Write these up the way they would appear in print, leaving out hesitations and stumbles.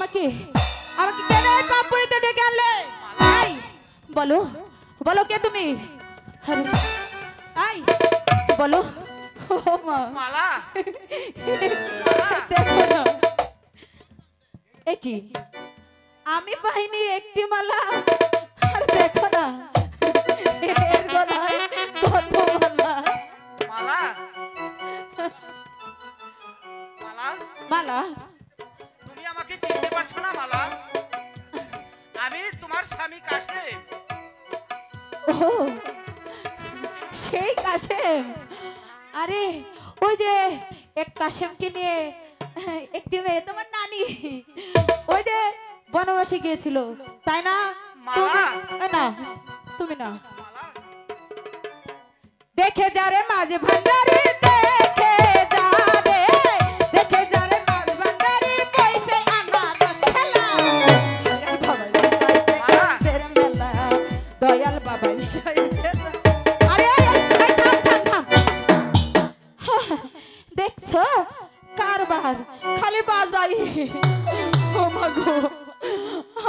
আমাকে আমাকে কেন এই পাম্পুরিতে ডেকে আনলে? এই বলো বলো কে তুমি? আরে এই বলো। ও মা মালা দেখো না এ কি আমি পাইনি একটি মালা আর দেখো না এর গলায় কত মালা। মালা মালা মালা তুমি আমাকে চিনতে পারছো না মালা? আমি তোমার স্বামী কাশেম। ও সেই কাশেম। আরে ওই যে এক কাশেমকে নিয়ে একটি মেয়ে তোমার নানি ওই যে বনবাসে গিয়েছিল তাই না? মালা না তুমি না। মালা দেখে যারে মাঝে ভান্ডারি দেখে যারে দেখে যারে মাঝে ভান্ডারি পয়সে আনা দশ খেলা দয়াল বাবা আরে দেখছো কারবার খালি বাজাই। ও মা গো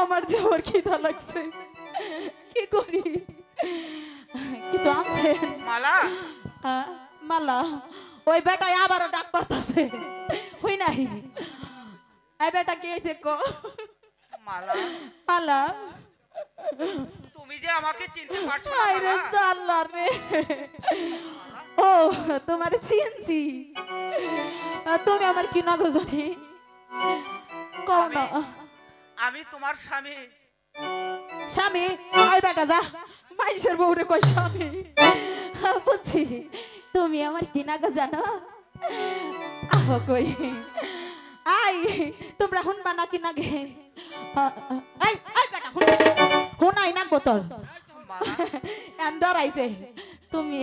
আমার যে ওর খিদা লাগছে কি করি কিছু আছে? মালা মালা ওই বেটাই আবারও ডাক পারতাছে হই নাই। এই বেটা কে এসে কো মালা মালা তুমি যে আমাকে চিনতে পারছো না আরে মালা? আল্লাহ রে ও তোমার চিনছি তুমি আমার কি না গো জানি কও না। আমি তোমার স্বামী। স্বামী ওই বেটা যা মাইশের বউরে কই স্বামী বুঝছি তুমি আমার কি না গো জানো আহ কই আই তোমরা হুনবা না কি না গে এই এই বেটা হুনাই না গোতর মালা এন্ডার আইছে তুমি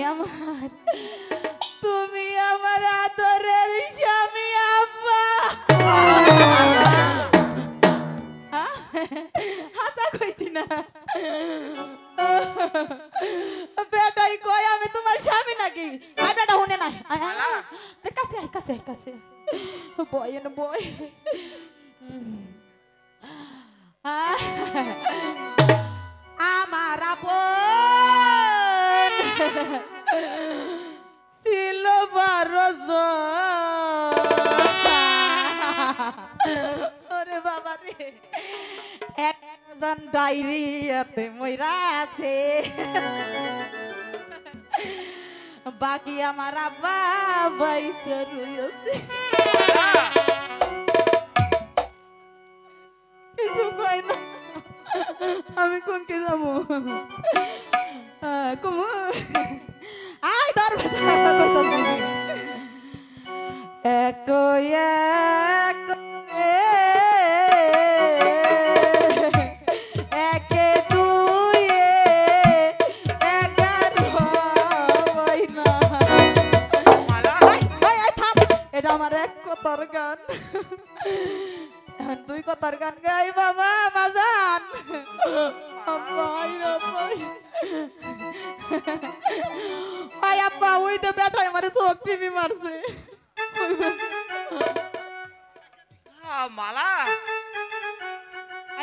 আমার আদরের স্বামী আব্বা। হাতা কইছি না বেটাই কই আমি তোমার স্বামী নাকি? আই বেটা হুনে না মালা কাছে আয় কাছে আয় কাছে বয় না বয় আমার আপন ছিল 12 জন। ওরে বাবা রে একজন ডায়রিয়াতে মইরা আছে বাকি আমার আব্বা বাইসে রইছে। কিছু কই না আমি কোনকে যাবো কমু আয় ধর এক একে দুই 11 না মালা থাম এটা আমার এক কথার গান দুই কথার গান গাই বাবা বাজান আব্বা ওই তো বেটাই আমার চোখ টিভি মারছে। মালা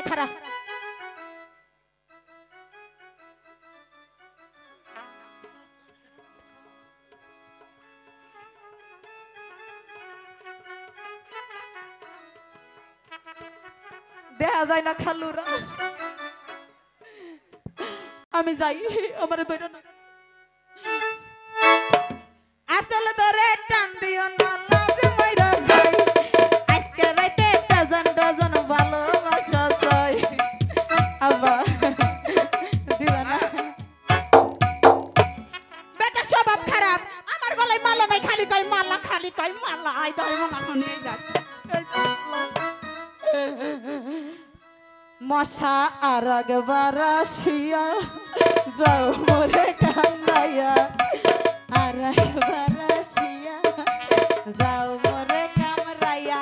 খারাপ দেখা যায় না খালুরা আমি যাই আমার ধরে না আসলে ধরে টান দিও না লাজে মইরা যাই আজকে রাতে ডজন ডজন ভালোবাসা চাই আব্বা দিবা না বেটা স্বভাব খারাপ আমার গলায় মালা নাই খালি কই মালা খালি কই মালা আই দই মনা নিয়ে যা মশা আর একবার আসিয়া যাও মোরে কান্দাইয়া আর একবার আসিয়া যাও মোরে কামড়াইয়া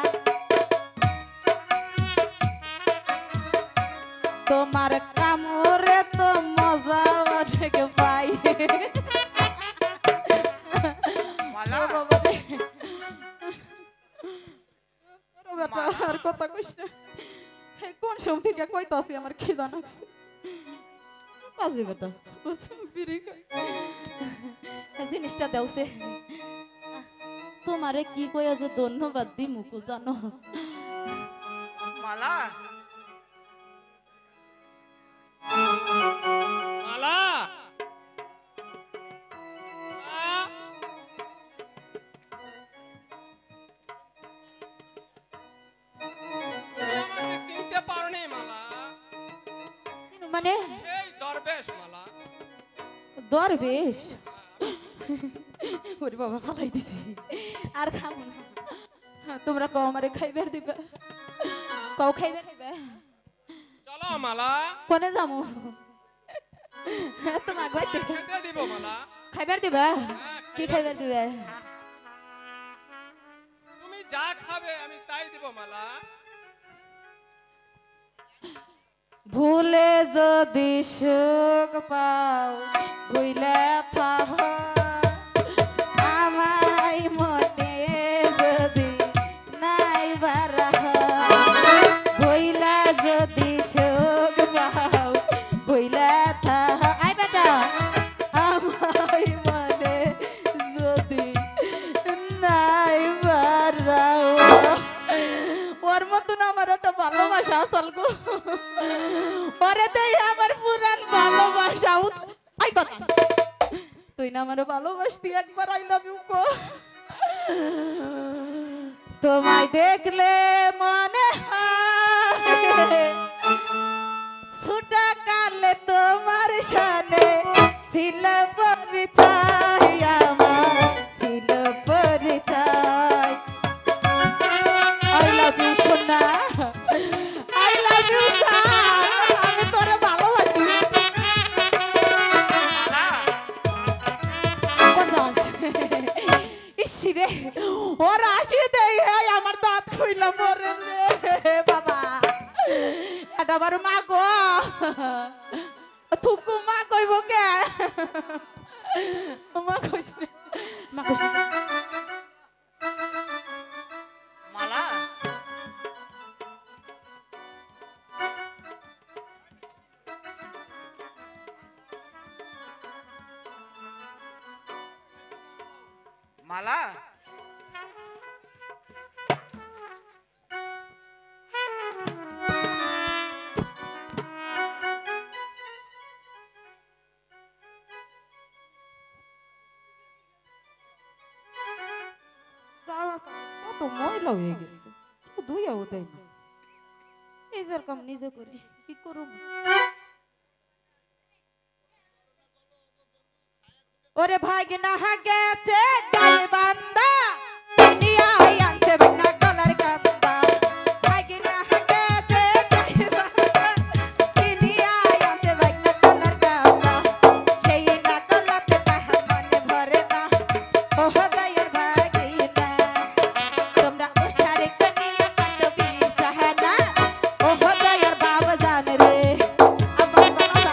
তোমার কামড়ে তো মজা অনেক পাই। মালা বাবা রে আর কথা কইস না কোন সময় থেকে কইতাছি আমার খিদা লাগছে বাজে বেটা বিড়ি জিনিসটা দেওছে তোমারে কি কইয়া যে ধন্যবাদ দি মুকু জানো মালা মালা আমাকে চিনতে পারোনি মালা মানে সেই দরবেশ মালা দরবেশ ওরে বাবা ফালাই দিছি আর খাবো না তোমরা কও আমারে খাইবার দিবে কও খাইবে চলো মালা কোনে যামু তোমাক বাইতে খেতে দিব মালা খাইবার দিবে কি খাইবার দিবে তুমি যা খাবে আমি তাই দিব মালা ভুলে যদি সুখ পাও ভুলে পাও আমায় মনে যদি নাই বারা ভুলে যদি সুখ পাও ভুলে থাও আই বেটা আমায় মনে যদি নাই বারা ওর মতন আমার একটা ভালোবাসা আসল গো ওরে দেই আমার পুরান ভালোবাসা আই কথা তুই না আমার ভালোবাসতি একবার আই লাভ ইউ কো তোমায় দেখলে মনে হয় ছোটা কালে তোমার সানে ছিল পরিচয় আমার ছিল পরিচয় I love you, Sona. I love you, আমি তোরে ভালোবাসি। ইস রে, ওর আসি দেই আমার দাঁত খুইলা মরে রে বাবা। এটা আমার মা গো। থুকু মা কইব কে? মা কইস মা কইস মালা মালা কত ময়লা হয়ে গেছে ধুইয়াও দেয় না নিজের কাম নিজে করি কি করব ওরে ভাই না গেছে গায়ে বান্দা নিয়া আনছে বিনা কালার কান্দা ভাই না গেছে গায়ে বান্দা নিয়া আনছে বিনা কালার কান্দা সেই না কালাতে তাহার মনে ভরে না ও হৃদয়ের ভাগিনা তোমরা উসারে কনিয়া কত বিসাহানা ও হৃদয়ের বাবা জান রে আমার বাবা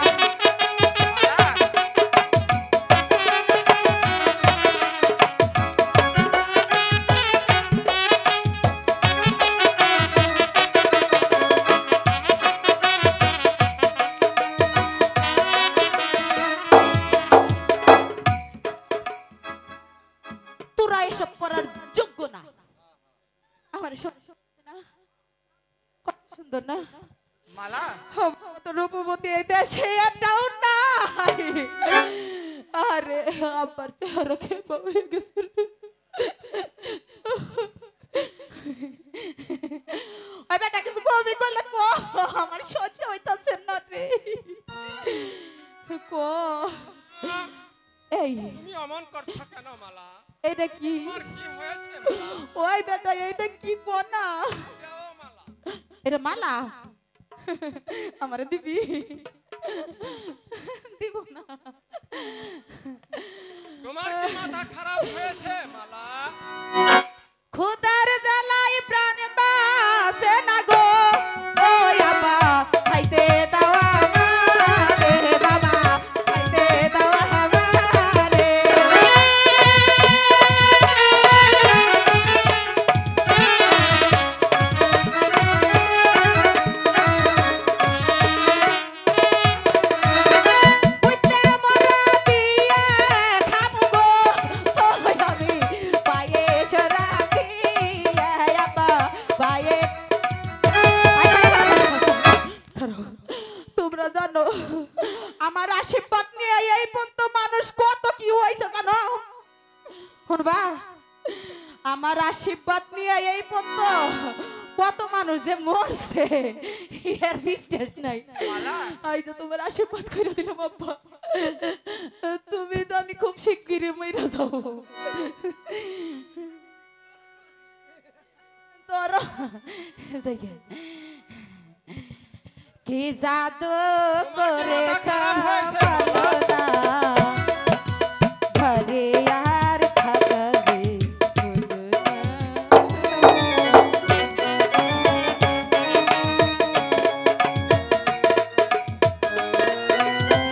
তোরা এসব করার যোগ্য না আমার না কত সুন্দর না মালা তো রূপবতী এই দেশে একটাও নাই আরে আমার চেহারা খেপা হয়ে গেছে ওই বেটা কিছু বমি করলে কো আমার সহ্য হইতাছে না রে কো এই তুমি অমন করছো কেন মালা এটা কি তোমার কি হয়েছে মালা ওই বেটা এটা কি কো না দেও মালা এটা মালা আমারে দিবি দিব না তোমার কি মাথা খারাপ হয়েছে মালা খুদার জ্বালাই প্রাণ বাসে না গো ও বাবা খাইতে দাও আমারে বাবা খাইতে দাও আমারে জানো আমার আশীর্বাদ নিয়ে এই পর্যন্ত মানুষ কত কি হয়েছে জানো শুনবা আমার আশীর্বাদ নিয়ে এই পর্যন্ত কত মানুষ যে মরছে এর বিশ্বাস নাই মালা এই যে তোমার আশীর্বাদ করে দিলাম আব্বা তুমি তো আমি খুব শিগগিরই মইরা যাবো তোর কি জাদু করেছ বলো না ঘরে আর থাকবে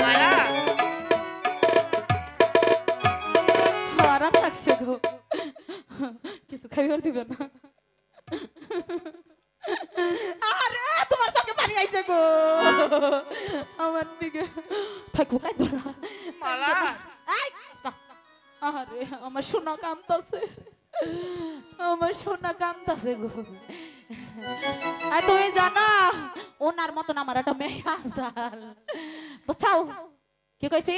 মালা আরাম লাগছে গো কিছু খাইবার দিবে না আরে তোমার চোখে পানি আইছে গো আমার দিকে থাকবো কাই ধরা মালা আরে আমার সোনা কান্তাছে আমার সোনা কান্তাছে গো আর তুমি জানো ওনার মতন আমার একটা মেয়ে আসাল বুঝাও কি কইছি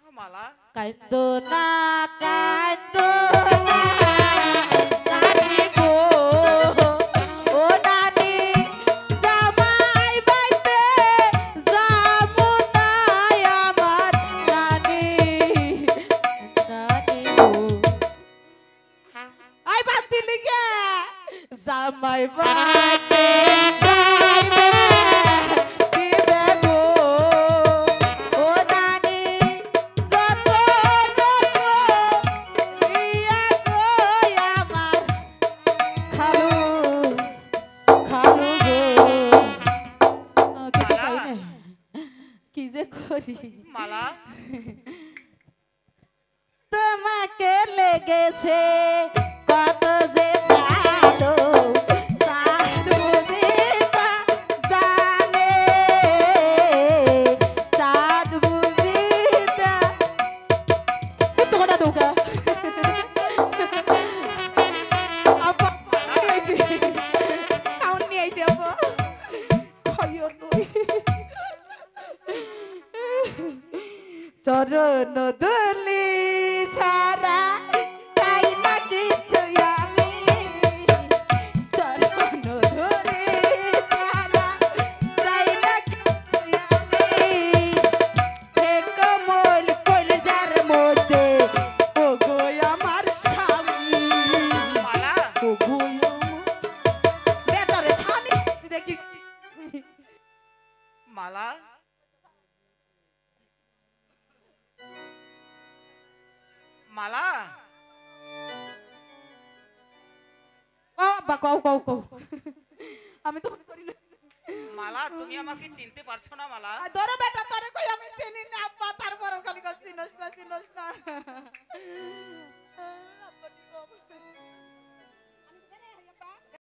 মালা কান্দো না নানি গো ও নানি জামাই বাইতে যাবো না আমার নানি নানি গো আই বাদ দিলি গে জামাই বাইতে যাইবে দিবে গো ও নানি যত ইয়া গো আমার খালু খালু গো কিছু পাই না কি যে করি মালা তোমাকে লেগেছে কত যে ভালো সাধু বিদা জানে সাধু বিদা কত কথা দোকা আপা নিয়েছি কাউন নিয়েছি আপা খাইও নই চরণ দলি ছাড়া তাই না কিছু আমি চরণ ধরে ছাড়া তাই না কিছু আমি হে কমল কলজার মধ্যে ও গো আমার স্বামী মালা ও গো বেটারে স্বামী দেখি মালা মালা ও বা কও কও কও আমি তো করি না মালা তুমি আমাকে চিনতে পারছো না মালা ধরো বেটা তোরে কই আমি চিনি না আব্বা তারপরও খালি কই চিনস না